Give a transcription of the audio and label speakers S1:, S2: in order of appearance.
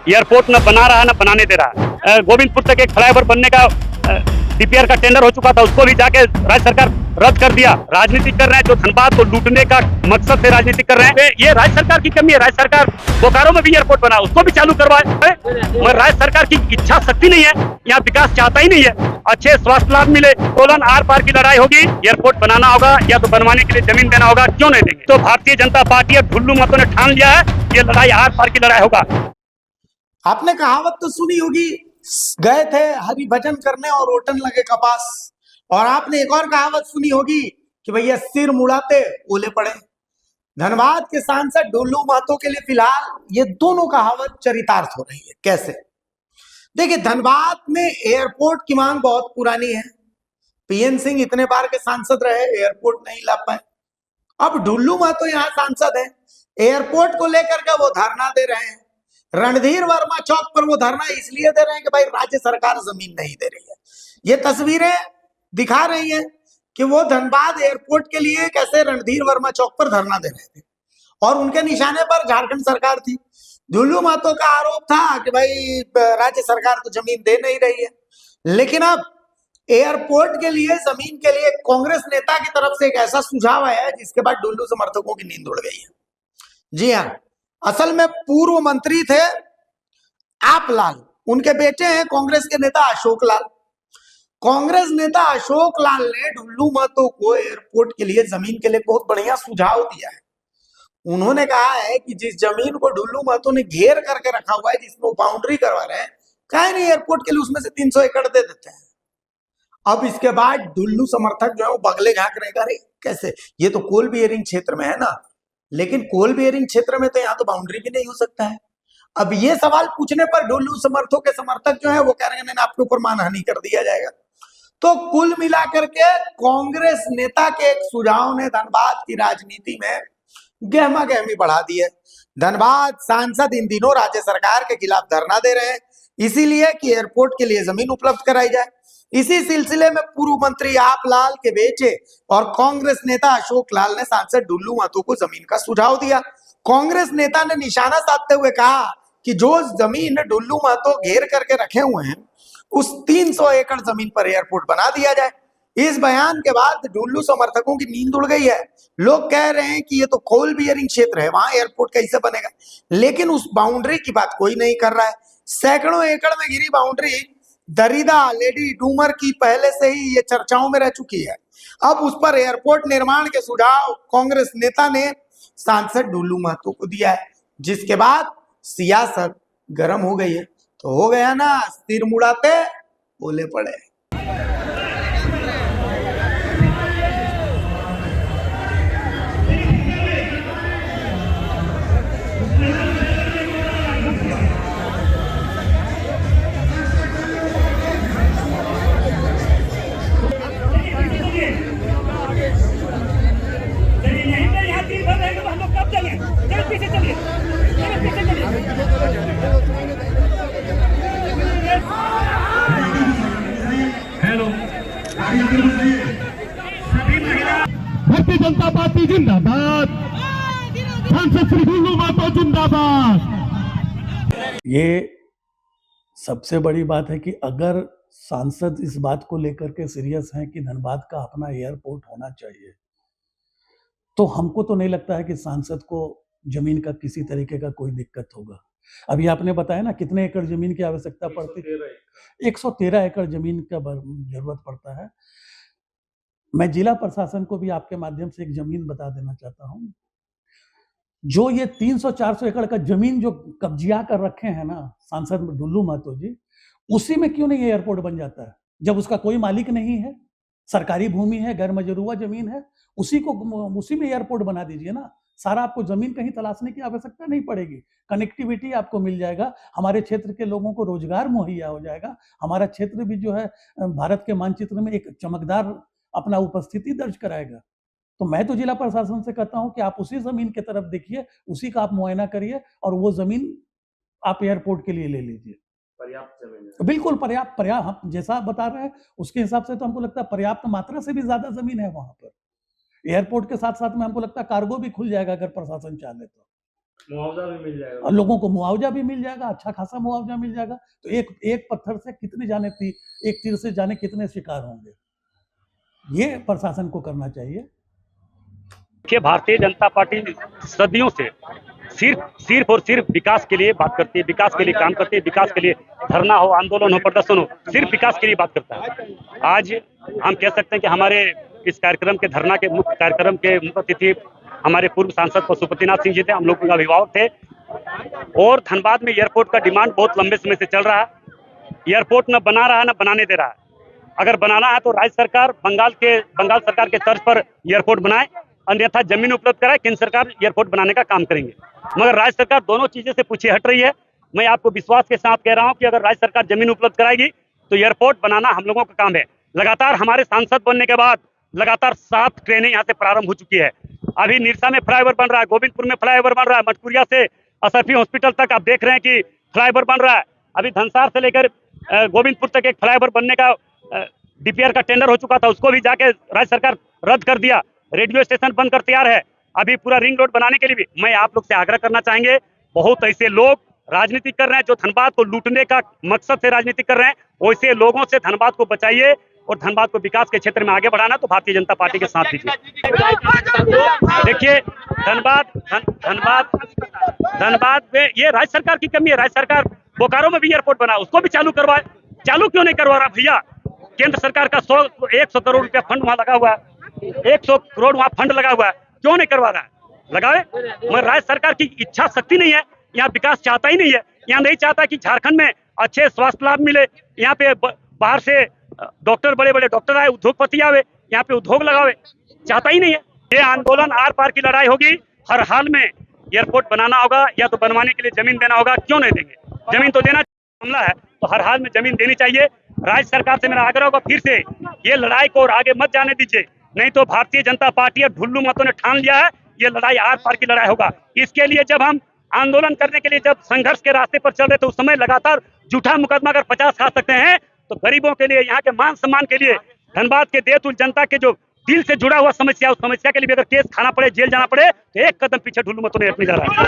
S1: Airport न बना रहा न बनाने दे रहा है। गोविंदपुर तक एक फ्लाईओवर बनने का डीपीआर का टेंडर हो चुका था, उसको भी जाके राज्य सरकार रद्द कर दिया। राजनीति कर रहे हैं, जो धनबाद को लूटने का मकसद से राजनीति कर रहे हैं। ये राज्य सरकार की कमी है। राज्य सरकार बोकारो में भी एयरपोर्ट बना, उसको भी चालू करवाए, मगर राज्य सरकार की इच्छा शक्ति नहीं है, यहाँ विकास चाहता ही नहीं है। अच्छे स्वास्थ्य लाभ मिले, सोलन आर पार की लड़ाई होगी। एयरपोर्ट बनाना होगा या तो बनवाने के लिए जमीन देना होगा, क्यों नहीं देंगे। तो भारतीय जनता पार्टी और ढुल्लू मतों ने ठान लिया है, ये लड़ाई आर पार की लड़ाई होगा।
S2: आपने कहावत तो सुनी होगी, गए थे हरि भजन करने और ओटन लगे कपास। और आपने एक और कहावत सुनी होगी कि भैया सिर मुड़ाते ओले पड़े। धनबाद के सांसद ढुल्लू महतो के लिए फिलहाल ये दोनों कहावत चरितार्थ हो रही है। कैसे? देखिए, धनबाद में एयरपोर्ट की मांग बहुत पुरानी है। पीएन सिंह इतने बार के सांसद रहे, एयरपोर्ट नहीं ला पाए। अब ढुल्लू महतो यहाँ सांसद है, एयरपोर्ट को लेकर के वो धरना दे रहे हैं। रणधीर वर्मा चौक पर वो धरना इसलिए दे रहे हैं कि भाई राज्य सरकार जमीन नहीं दे रही है। ये तस्वीरें दिखा रही हैं कि वो धनबाद एयरपोर्ट के लिए कैसे रणधीर वर्मा चौक पर धरना दे रहे थे और उनके निशाने पर झारखंड सरकार थी। ढुल्लू महतो का आरोप था कि भाई राज्य सरकार तो जमीन दे नहीं रही है। लेकिन अब एयरपोर्ट के लिए, जमीन के लिए कांग्रेस नेता की तरफ से एक ऐसा सुझाव आया है जिसके बाद ढुल्लू समर्थकों की नींद उड़ गई है। जी हाँ, असल में पूर्व मंत्री थे आप लाल, उनके बेटे हैं कांग्रेस के नेता अशोक लाल। कांग्रेस नेता अशोक लाल ने ढुल्लू महतो को एयरपोर्ट के लिए, जमीन के लिए बहुत बढ़िया सुझाव दिया है। उन्होंने कहा है कि जिस जमीन को ढुल्लू महतो ने घेर करके रखा हुआ है, जिसमें बाउंड्री करवा रहे हैं, कहीं नहीं एयरपोर्ट के लिए उसमें से 300 एकड़ दे देते हैं। अब इसके बाद ढुल्लू समर्थक जो है वो बगले झांक रहेगा, अरे कैसे, ये तो कोल बियरिंग क्षेत्र में है ना, लेकिन कोल बियरिंग क्षेत्र में तो यहाँ तो बाउंड्री भी नहीं हो सकता है। अब ये सवाल पूछने पर ढुल्लू समर्थकों के समर्थक जो है वो कह रहे हैं नहीं, आपके ऊपर मानहानि कर दिया जाएगा। तो कुल मिलाकर के कांग्रेस नेता के एक सुझाव ने धनबाद की राजनीति में गहमा गहमी बढ़ा दी है। धनबाद सांसद इन दिनों राज्य सरकार के खिलाफ धरना दे रहे हैं, इसीलिए कि एयरपोर्ट के लिए जमीन उपलब्ध कराई जाए। इसी सिलसिले में पूर्व मंत्री आप लाल के बेटे और कांग्रेस नेता अशोक लाल ने सांसद ढुल्लू महतो को जमीन का सुझाव दिया। कांग्रेस नेता ने निशाना साधते हुए कहा कि जो जमीन ढुल्लू महतो घेर करके रखे हुए हैं, उस 300 एकड़ जमीन पर एयरपोर्ट बना दिया जाए। इस बयान के बाद ढुल्लू समर्थकों की नींद उड़ गई है। लोग कह रहे हैं कि ये तो कोल बियरिंग क्षेत्र है, वहां एयरपोर्ट कैसे बनेगा। लेकिन उस बाउंड्री की बात कोई नहीं कर रहा है। सैकड़ों एकड़ में घिरी बाउंड्री दरिदा लेडी डूमर की पहले से ही ये चर्चाओं में रह चुकी है। अब उस पर एयरपोर्ट निर्माण के सुझाव कांग्रेस नेता ने सांसद ढुल्लू महतो को दिया है, जिसके बाद सियासत गर्म हो गई है। तो हो गया ना, सिर मुड़ाते बोले पड़े।
S3: भारतीय जनता पार्टी जिंदाबाद, सांसद श्री ढुल्लू महतो जिंदाबाद।
S4: ये सबसे बड़ी बात है कि अगर सांसद इस बात को लेकर के सीरियस हैं कि धनबाद का अपना एयरपोर्ट होना चाहिए, तो हमको तो नहीं लगता है कि सांसद को जमीन का किसी तरीके का कोई दिक्कत होगा। अभी आपने बताया ना कितने एकड़ जमीन की आवश्यकता पड़ती है, 113 एकड़ जमीन का जरूरत पड़ता है। मैं जिला प्रशासन को भी आपके माध्यम से एक जमीन बता देना चाहता हूं, जो ये 300-400 एकड़ का जमीन जो कब्जिया कर रखे हैं ना सांसद ढुल्लू महतो जी, उसी में क्यों नहीं एयरपोर्ट बन जाता है? जब उसका कोई मालिक नहीं है, सरकारी भूमि है, गैर मजरूआ जमीन है, उसी में एयरपोर्ट बना दीजिए ना। सारा आपको जमीन कहीं तलाशने की आवश्यकता नहीं पड़ेगी, कनेक्टिविटी आपको मिल जाएगा, हमारे क्षेत्र के लोगों को रोजगार मुहैया हो जाएगा, हमारा क्षेत्र भी जो है भारत के मानचित्र में एक चमकदार अपना उपस्थिति दर्ज कराएगा। तो मैं तो जिला प्रशासन से कहता हूं कि आप उसी जमीन की तरफ देखिए, उसी का आप मुआयना करिए और वो जमीन आप एयरपोर्ट के लिए ले लीजिए।
S5: पर्याप्त जमीन है?
S4: बिल्कुल पर्याप्त, हम जैसा आप बता रहे हैं उसके हिसाब से तो हमको लगता है पर्याप्त मात्रा से भी ज्यादा जमीन है वहां पर। एयरपोर्ट के साथ साथ में हमको लगता है कार्गो भी खुल जाएगा अगर प्रशासन चाहे तो।
S5: मुआवजा भी मिल जाएगा।
S4: और लोगों को मुआवजा भी मिल जाएगा, अच्छा खासा मुआवजा मिल जाएगा। तो एक पत्थर से कितने जाने एक तीर से जाने कितने शिकार होंगे, ये प्रशासन को करना चाहिए।
S1: देखिए, भारतीय जनता पार्टी सदियों से सिर्फ और सिर्फ विकास के लिए बात करती है, विकास के लिए काम करती है, विकास के लिए धरना हो, आंदोलन हो, प्रदर्शन हो, सिर्फ विकास के लिए बात करता है। आज हम कह सकते हैं कि हमारे इस कार्यक्रम के धरना के मुख्य कार्यक्रम के मुख्य अतिथि हमारे पूर्व सांसद पशुपतिनाथ सिंह जी थे, हम लोग के अभिभावक थे। और धनबाद में एयरपोर्ट का डिमांड बहुत लंबे समय से चल रहा है। एयरपोर्ट न बना रहा है न बनाने दे रहा है। अगर बनाना है तो राज्य सरकार बंगाल सरकार के तर्ज पर एयरपोर्ट बनाए, अन्यथा जमीन उपलब्ध कराए, केंद्र सरकार एयरपोर्ट बनाने का काम करेंगे। मगर राज्य सरकार दोनों चीजें से पीछे हट रही है। मैं आपको विश्वास के साथ कह रहा हूं कि अगर राज्य सरकार जमीन उपलब्ध कराएगी तो एयरपोर्ट बनाना हम लोगों का काम है। लगातार हमारे सांसद बनने के बाद लगातार 7 ट्रेनें यहाँ से प्रारंभ हो चुकी है। अभी निरसा में फ्लाईओवर बन रहा है, गोविंदपुर में फ्लाईओवर बन रहा है, मटकुरिया से असरफी हॉस्पिटल तक आप देख रहे हैं कि फ्लाईओवर बन रहा है। अभी धनसार से लेकर गोविंदपुर तक एक फ्लाईओवर बनने का डीपीआर का टेंडर हो चुका था, उसको भी जाके राज्य सरकार रद्द कर दिया। रेडियो स्टेशन बनकर तैयार है। अभी पूरा रिंग रोड बनाने के लिए भी मैं आप लोग से आग्रह करना चाहेंगे, बहुत ऐसे लोग राजनीति कर रहे हैं जो धनबाद को लूटने का मकसद से राजनीति कर रहे हैं, वैसे लोगों से धनबाद को बचाइए और धनबाद को विकास के क्षेत्र में आगे बढ़ाना तो भारतीय जनता पार्टी के साथ दीजिए। देखिए, धनबाद में ये राज्य सरकार की कमी है। राज्य सरकार बोकारो में भी एयरपोर्ट बना, उसको भी चालू करवाए। चालू क्यों नहीं करवा रहा भैया? केंद्र सरकार का 100 करोड़ रुपया फंड वहां लगा हुआ है, 100 करोड़ वहां फंड लगा हुआ है, क्यों नहीं करवा रहा है? लगाए। मगर राज्य सरकार की इच्छा शक्ति नहीं है, यहाँ विकास चाहता ही नहीं है। यहाँ नहीं चाहता कि झारखंड में अच्छे स्वास्थ्य लाभ मिले, यहाँ पे बाहर से डॉक्टर, बड़े बड़े डॉक्टर आए, उद्योगपति आवे, यहाँ पे उद्योग लगावे, चाहता ही नहीं है। ये आंदोलन आर पार की लड़ाई होगी। हर हाल में एयरपोर्ट बनाना होगा या तो बनवाने के लिए जमीन देना होगा। क्यों नहीं देंगे? जमीन तो देना मामला है, तो हर हाल में जमीन देनी चाहिए। राज्य सरकार से मेरा आग्रह होगा, फिर से ये लड़ाई को और आगे मत जाने दीजिए, नहीं तो भारतीय जनता पार्टी और ढुल्लू मतों ने ठान लिया है ये लड़ाई आर पार की लड़ाई होगा। इसके लिए जब हम आंदोलन करने के लिए जब संघर्ष के रास्ते पर चल रहे थे, उस समय लगातार झूठा मुकदमा अगर 50 खा सकते हैं तो गरीबों के लिए, यहाँ के मान सम्मान के लिए, धनबाद के देवतुल जनता के जो दिल से जुड़ा हुआ समस्या, उस समस्या के लिए भी अगर केस खाना पड़े, जेल जाना पड़े, तो एक कदम पीछे ढुल्लू मतों ने हटने जा रहा है।